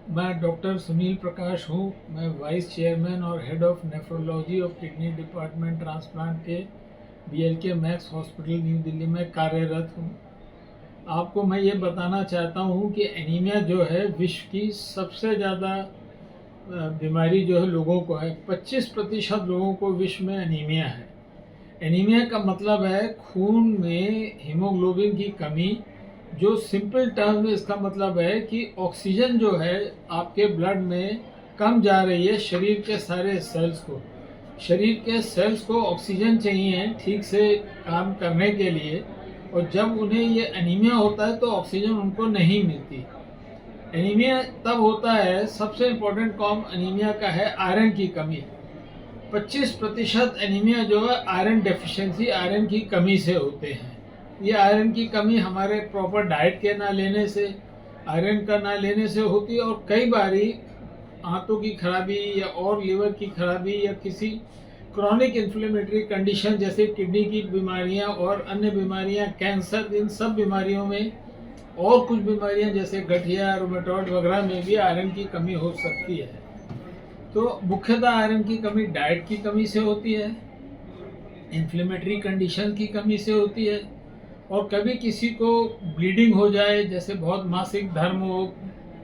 मैं डॉक्टर सुनील प्रकाश हूँ। मैं वाइस चेयरमैन और head of nephrology of kidney department transplant के BLK max hospital new Delhi में कार्यरत हूँ। आपको मैं ये बताना चाहता हूँ कि एनीमिया जो है विश्व की सबसे ज़्यादा बीमारी जो है लोगों को है। 25% लोगों को विश्व में एनीमिया है। एनीमिया का मतलब है खून में हीमोग्लोबिन की कमी। जो सिंपल टर्म में इसका मतलब है कि ऑक्सीजन जो है आपके ब्लड में कम जा रही है शरीर के सारे सेल्स को। शरीर के सेल्स को ऑक्सीजन चाहिए ठीक से काम करने के लिए, और जब उन्हें ये एनीमिया होता है तो ऑक्सीजन उनको नहीं मिलती। एनीमिया तब होता है, सबसे इम्पोर्टेंट कॉम एनीमिया का है आयरन की कमी। 25% एनीमिया जो है आयरन डेफिशिएंसी, आयरन की कमी से होते हैं। ये आयरन की कमी हमारे प्रॉपर डाइट के ना लेने से, आयरन का ना लेने से होती है। और कई बारी आंतों की खराबी या और लिवर की खराबी या किसी क्रॉनिक इन्फ्लेमेटरी कंडीशन जैसे किडनी की बीमारियां और अन्य बीमारियां, कैंसर, इन सब बीमारियों में और कुछ बीमारियां जैसे गठिया, रूमेटॉइड वगैरह में भी आयरन की कमी हो सकती है। तो मुख्यतः आयरन की कमी डाइट की कमी से होती है, इन्फ्लेमेटरी कंडीशन की कमी से होती है, और कभी किसी को ब्लीडिंग हो जाए, जैसे बहुत मासिक धर्म हो,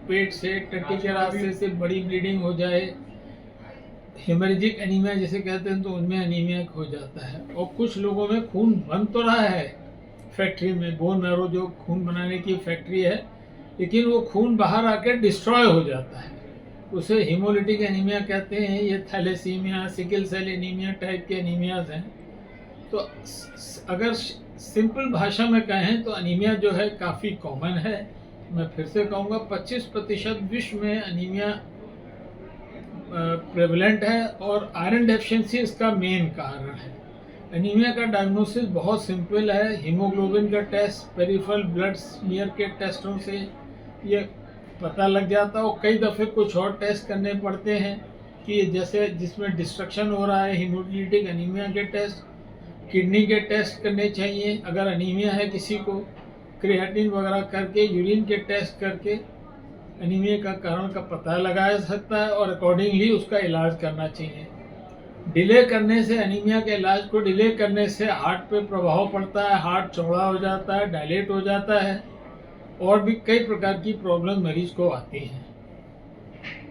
पेट से टट्टी के रास्ते से बड़ी ब्लीडिंग हो जाए, हेमरेजिक एनीमिया जिसे कहते हैं, तो उनमें एनीमिया हो जाता है। और कुछ लोगों में खून बन तो रहा है फैक्ट्री में, बोन मैरो जो खून बनाने की फैक्ट्री है, लेकिन वो खून बाहर आकर डिस्ट्रॉय हो जाता है। उसे हीमोलिटिक एनीमिया कहते हैं। ये thalassaemia, sickle cell anaemia type के एनीमियाज हैं। तो अगर सिंपल भाषा में कहें तो अनीमिया जो है काफ़ी कॉमन है। मैं फिर से कहूँगा 25% विश्व में अनीमिया प्रेवलेंट है, और आयरन डेफिशिएंसी इसका मेन कारण है। एनीमिया का डायग्नोसिस बहुत सिंपल है। हीमोग्लोबिन का टेस्ट, पेरिफेरल ब्लड स्मीयर के टेस्टों से ये पता लग जाता है। और कई दफ़े कुछ और टेस्ट करने पड़ते हैं कि जैसे जिसमें डिस्ट्रक्शन हो रहा है, हीमोलिटिक एनीमिया के टेस्ट, किडनी के टेस्ट करने चाहिए अगर एनीमिया है किसी को, क्रिएटिन वगैरह करके, यूरिन के टेस्ट करके एनीमिया का कारण का पता लगाया जा सकता है, और अकॉर्डिंगली उसका इलाज करना चाहिए। डिले करने से, एनीमिया के इलाज को डिले करने से हार्ट पे प्रभाव पड़ता है, हार्ट चौड़ा हो जाता है, डायलेट हो जाता है, और भी कई प्रकार की प्रॉब्लम मरीज को आती हैं।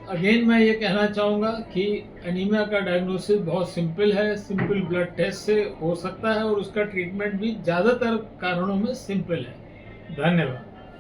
अगेन मैं ये कहना चाहूँगा कि एनीमिया का डायग्नोसिस बहुत सिंपल है, सिंपल ब्लड टेस्ट से हो सकता है, और उसका ट्रीटमेंट भी ज़्यादातर कारणों में सिंपल है। धन्यवाद।